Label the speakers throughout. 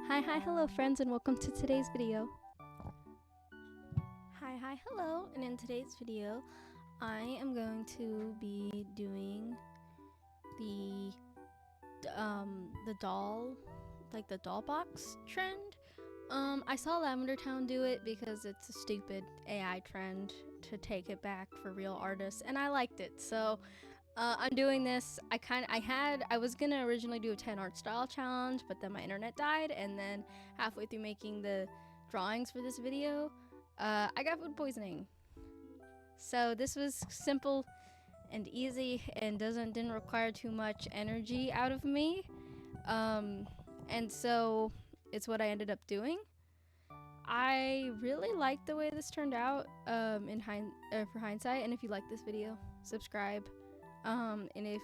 Speaker 1: Hi, hello friends, and welcome to today's video. Hi, hello, and in today's video, I am going to be doing the doll, like the doll box trend. I saw Lavender Town do it because it's a stupid AI trend to take it back for real artists, and I liked it, so I'm doing this. I was gonna originally do a 10 art style challenge, but then my internet died, and then halfway through making the drawings for this video, I got food poisoning. So this was simple and easy and didn't require too much energy out of me. And so it's what I ended up doing. I really like the way this turned out for hindsight, and if you like this video, subscribe. And if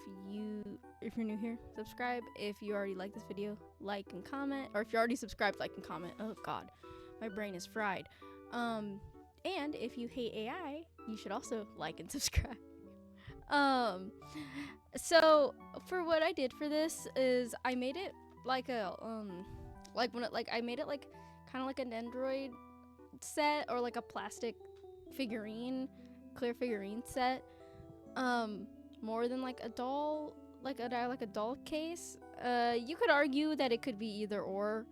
Speaker 1: you're new here, subscribe. If you already like this video, like and comment. Or if you're already subscribed, like and comment. Oh god, my brain is fried. And if you hate AI, you should also like and subscribe. So for what I did for this is I made it like a I made it like kind of like an Android set, or like a plastic figurine, clear figurine set. More than like a doll, like a doll case. You could argue that it could be either or,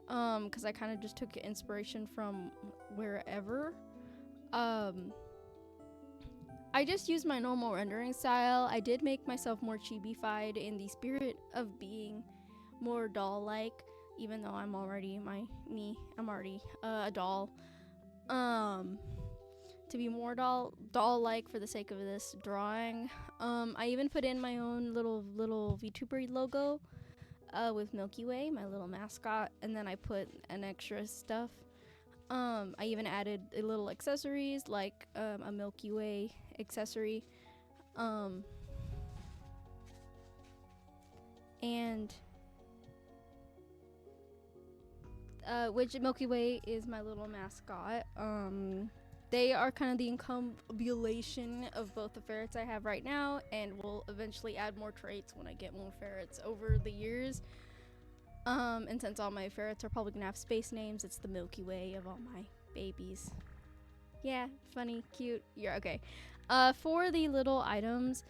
Speaker 1: because I kind of just took inspiration from wherever. I just used my normal rendering style. I did make myself more chibi-fied in the spirit of being more doll-like, even though I'm already I'm already a doll. To be more doll-like for the sake of this drawing. I even put in my own little vtuber logo with Milky Way, my little mascot, and then I put an extra stuff. I even added a little accessories like a Milky Way accessory, and which Milky Way is my little mascot. They are kind of the encapsulation of both the ferrets I have right now, and we'll eventually add more traits when I get more ferrets over the years. And since all my ferrets are probably gonna have space names, it's the Milky Way of all my babies. Yeah, funny, cute. You're okay. For the little items,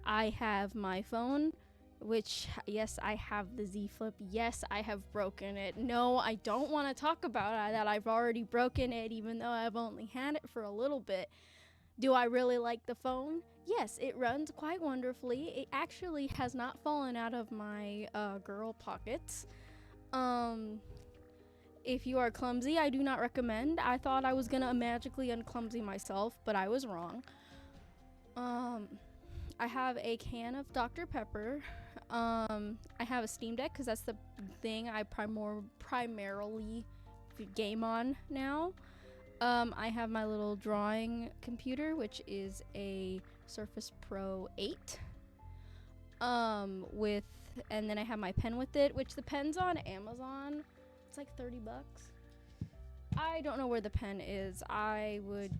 Speaker 1: I have my phone, which, yes, I have the Z Flip. Yes, I have broken it. No, I don't want to talk about that. I've already broken it, even though I've only had it for a little bit. Do I really like the phone? Yes, it runs quite wonderfully. It actually has not fallen out of my girl pockets. If you are clumsy, I do not recommend. I thought I was gonna magically unclumsy myself, but I was wrong. I have a can of Dr. Pepper. I have a Steam Deck because that's the thing I primarily game on now. I have my little drawing computer, which is a Surface Pro 8. And then I have my pen with it, which the pen's on Amazon. It's like $30. I don't know where the pen is. I would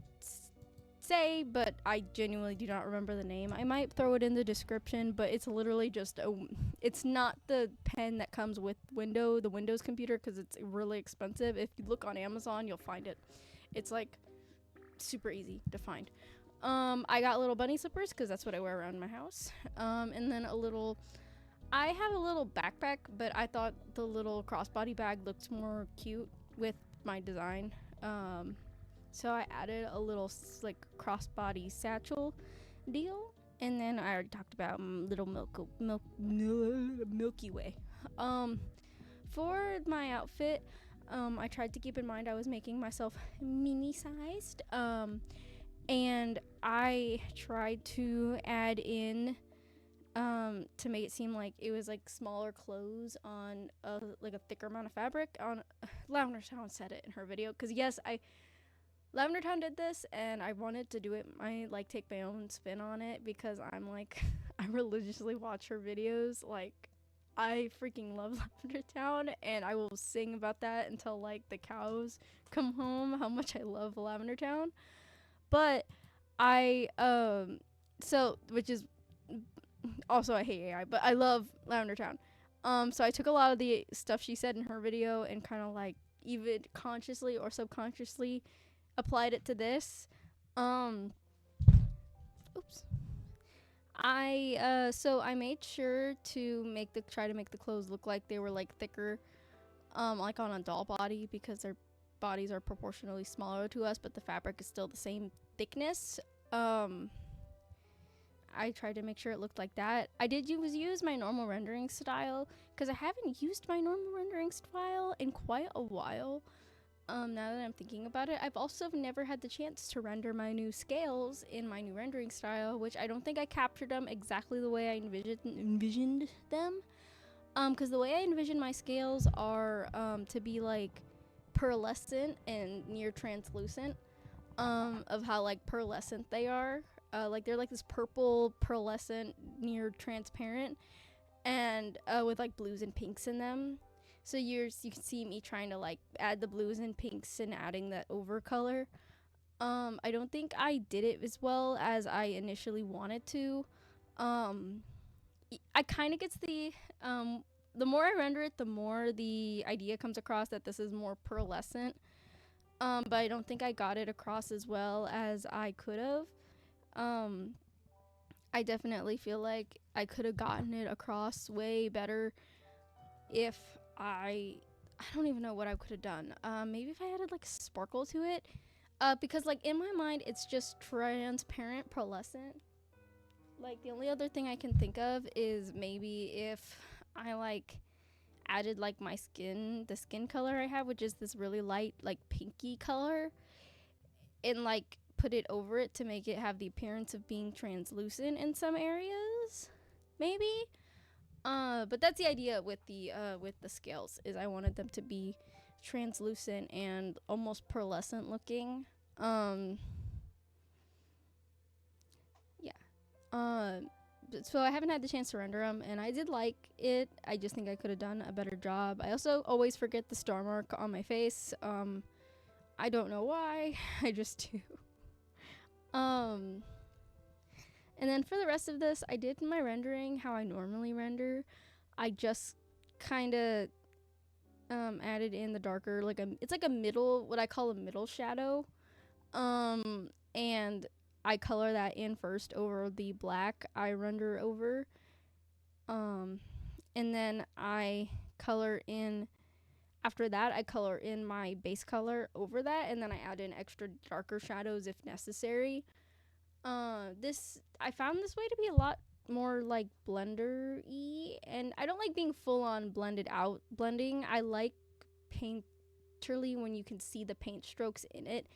Speaker 1: say, but I genuinely do not remember the name. I might throw it in the description, but it's literally just it's not the pen that comes with the Windows computer, because it's really expensive. If you look on Amazon, you'll find it. It's like super easy to find. I got little bunny slippers because that's what I wear around my house. And then I have a little backpack, but I thought the little crossbody bag looked more cute with my design. So I added a little like crossbody satchel deal, and then I already talked about little Milky Way. For my outfit, I tried to keep in mind I was making myself mini-sized, and I tried to add in to make it seem like it was like smaller clothes on like a thicker amount of fabric. On Lavender Town said it in her video, because yes, Lavender Town did this, and I wanted to do it. I take my own spin on it, because I'm like I religiously watch her videos. Like, I freaking love Lavender Town, and I will sing about that until like the cows come home, how much I love Lavender Town. But which is also, I hate AI, but I love Lavender Town. So I took a lot of the stuff she said in her video and kind of like even consciously or subconsciously applied it to this. Um, oops. So I made sure to try to make the clothes look like they were like thicker, like on a doll body, because their bodies are proportionally smaller to us, but the fabric is still the same thickness. Um, I tried to make sure it looked like that. I did use my normal rendering style because I haven't used my normal rendering style in quite a while. Now that I'm thinking about it, I've also never had the chance to render my new scales in my new rendering style, which I don't think I captured them exactly the way I envisioned them. Because the way I envision my scales are to be like pearlescent and near translucent. Of how like pearlescent they are. Like they're like this purple pearlescent, near transparent, and with like blues and pinks in them. So you can see me trying to like add the blues and pinks and adding that over color. I don't think I did it as well as I initially wanted to. Um, I kind of gets the more I render it, the more the idea comes across that this is more pearlescent. But I don't think I got it across as well as I could have. Um, I definitely feel like I could have gotten it across way better if I don't even know what I could have done. Maybe if I added like sparkle to it. Because like in my mind it's just transparent pearlescent. Like the only other thing I can think of is maybe if I like added like the skin color I have, which is this really light like pinky color, and like put it over it to make it have the appearance of being translucent in some areas, maybe. But that's the idea with the scales, is I wanted them to be translucent and almost pearlescent looking. Yeah. So I haven't had the chance to render them, and I did like it. I just think I could have done a better job. I also always forget the star mark on my face. I don't know why. I just do. And then for the rest of this, I did my rendering how I normally render. I just kind of added in the darker, it's like a middle, what I call a middle shadow. And I color that in first over the black I render over. And then after that, I color in my base color over that, and then I add in extra darker shadows if necessary. I found this way to be a lot more like blender-y, and I don't like being full-on blended out blending. I like painterly when you can see the paint strokes in it.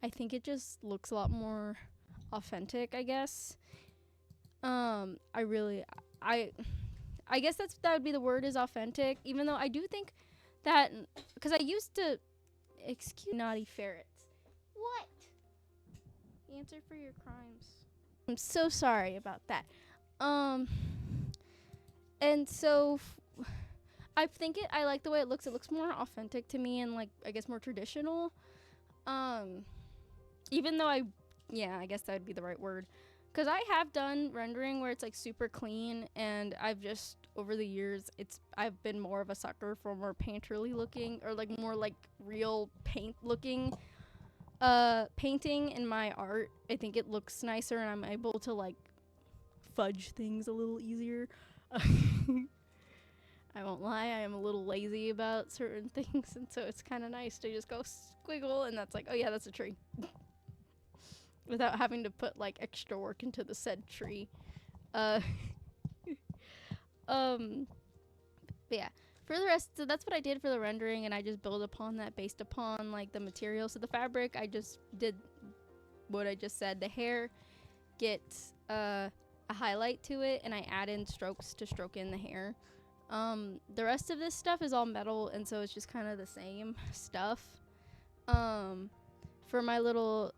Speaker 1: I think it just looks a lot more authentic, I guess. I guess that would be the word, is authentic, even though I do think that, because I used to, excuse naughty ferrets. What? Answer for your crimes. I'm so sorry about that. And so I like the way it looks. It looks more authentic to me, and like I guess more traditional. Even though I guess that would be the right word. Because I have done rendering where it's like super clean, and I've just over the years I've been more of a sucker for more painterly looking, or like more like real paint looking painting in my art. I think it looks nicer, and I'm able to like fudge things a little easier. I won't lie, I am a little lazy about certain things, and so it's kind of nice to just go squiggle, and that's like, oh yeah, that's a tree. Without having to put like extra work into the said tree. But yeah. For the rest, so that's what I did for the rendering, and I just build upon that based upon like the materials of the fabric. I just did what I just said. The hair gets a highlight to it, and I add in strokes to stroke in the hair. The rest of this stuff is all metal, and so it's just kind of the same stuff. For my little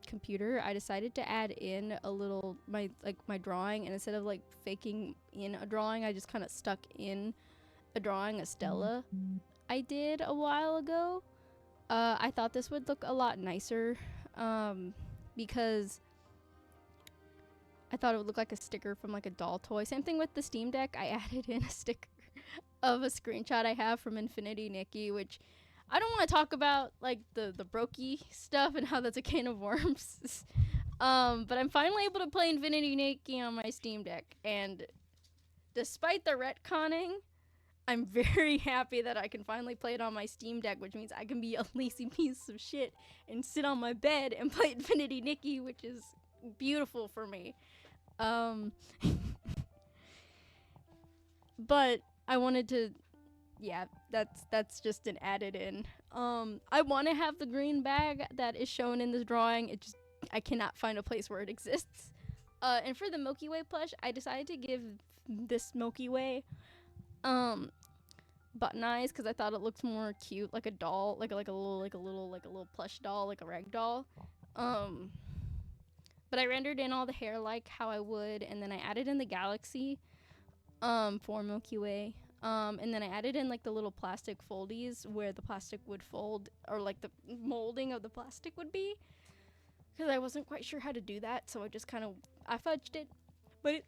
Speaker 1: computer, I decided to add in a little my drawing, and instead of like faking in a drawing, I just kind of stuck in a drawing, a Stella I did a while ago. I thought this would look a lot nicer, because I thought it would look like a sticker from like a doll toy. Same thing with the Steam Deck. I added in a sticker of a screenshot I have from Infinity Nikki, which I don't want to talk about like the brokey stuff and how that's a can of worms. But I'm finally able to play Infinity Nikki on my Steam Deck, and despite the retconning, I'm very happy that I can finally play it on my Steam Deck, which means I can be a lazy piece of shit and sit on my bed and play Infinity Nikki, which is beautiful for me. But I wanted to, yeah, that's just an added in. I want to have the green bag that is shown in this drawing. I cannot find a place where it exists. And for the Milky Way plush, I decided to give this Milky Way button eyes because I thought it looked more cute, like a doll, like a little plush doll, like a rag doll. But I rendered in all the hair like how I would, and then I added in the galaxy for Milky Way. And then I added in like the little plastic foldies where the plastic would fold, or like the molding of the plastic would be, because I wasn't quite sure how to do that, so I fudged it. But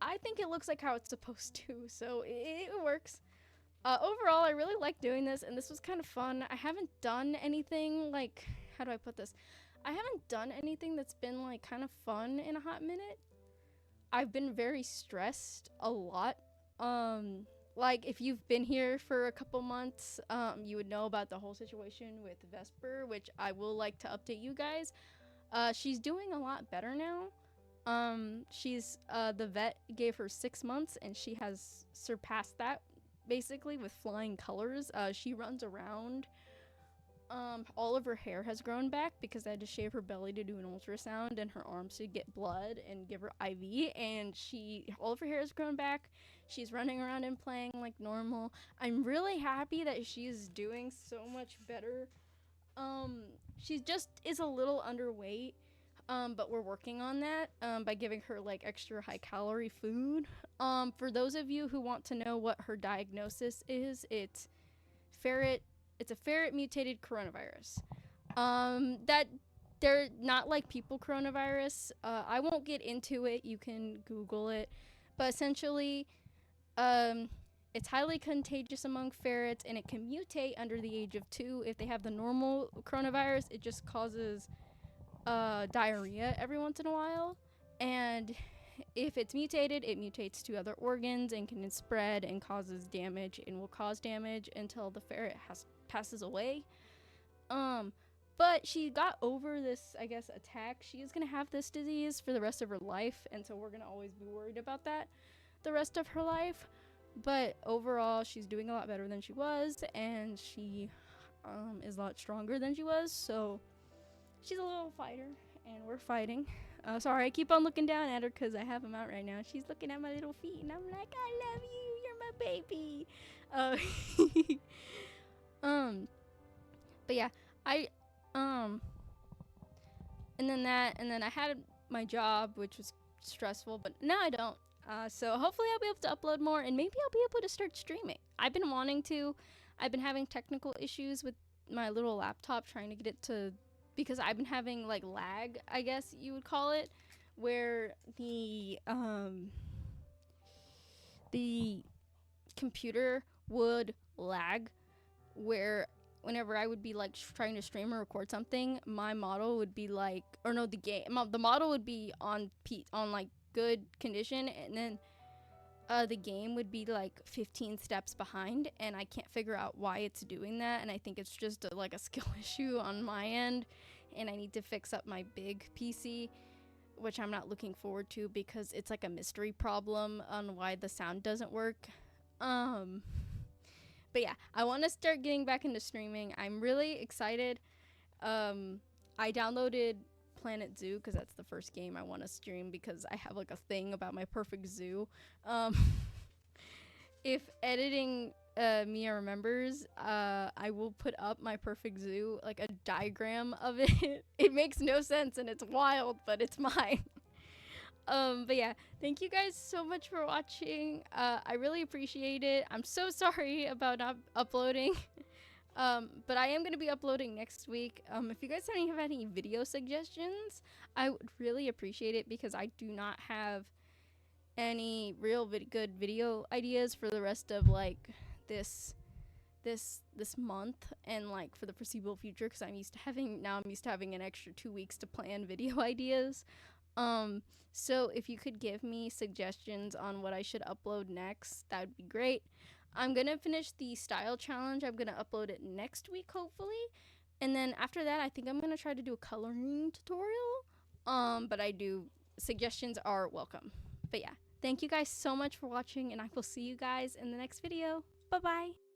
Speaker 1: I think it looks like how it's supposed to, so it works. Overall, I really like doing this, and this was kind of fun. I haven't done anything like, how do I put this? I haven't done anything that's been like kind of fun in a hot minute. I've been very stressed a lot. Like if you've been here for a couple months, you would know about the whole situation with Vesper, which I will like to update you guys. She's doing a lot better now. She's the vet gave her 6 months, and she has surpassed that basically with flying colors. She runs around. All of her hair has grown back because I had to shave her belly to do an ultrasound, and her arms to get blood and give her IV, and all of her hair has grown back. She's running around and playing like normal. I'm really happy that she's doing so much better. She just is a little underweight, but we're working on that by giving her like extra high calorie food. For those of you who want to know what her diagnosis is, it's a ferret mutated coronavirus. That they're not like people coronavirus. I won't get into it. You can Google it. But essentially, it's highly contagious among ferrets, and it can mutate under the age of 2. If they have the normal coronavirus, it just causes diarrhea every once in a while. And if it's mutated, it mutates to other organs and can spread and causes damage and will cause damage until the ferret passes away. But she got over this, I guess, attack. She is gonna have this disease for the rest of her life, and so we're gonna always be worried about that the rest of her life. But overall, she's doing a lot better than she was, and she is a lot stronger than she was. So she's a little fighter, and we're fighting. Sorry, I keep on looking down at her because I have them out right now. She's looking at my little feet, and I'm like, I love you. You're my baby. But yeah, and then I had my job, which was stressful, but now I don't. So hopefully I'll be able to upload more, and maybe I'll be able to start streaming. I've been wanting to. I've been having technical issues with my little laptop, trying to get it to, because I've been having like lag, I guess you would call it, where the computer would lag, where whenever I would be like trying to stream or record something, my model would be like, or no, the model would be on like good condition, and then the game would be like 15 steps behind, and I can't figure out why it's doing that, and I think it's just like a skill issue on my end, and I need to fix up my big PC, which I'm not looking forward to because it's like a mystery problem on why the sound doesn't work. But yeah, I want to start getting back into streaming. I'm really excited. I downloaded Planet Zoo because that's the first game I want to stream, because I have like a thing about my perfect zoo. If editing Mia remembers, I will put up my perfect zoo, like a diagram of it. It makes no sense and it's wild, but it's mine. But yeah, thank you guys so much for watching. I really appreciate it. I'm so sorry about not uploading. But I am going to be uploading next week. If you guys have any video suggestions, I would really appreciate it because I do not have any real good video ideas for the rest of like this this month and like for the foreseeable future because I'm used to having an extra 2 weeks to plan video ideas. So if you could give me suggestions on what I should upload next, that would be great. I'm gonna finish the style challenge. I'm gonna upload it next week, hopefully. And then after that, I think I'm gonna try to do a coloring tutorial. But suggestions are welcome. But yeah, thank you guys so much for watching, and I will see you guys in the next video. Bye bye.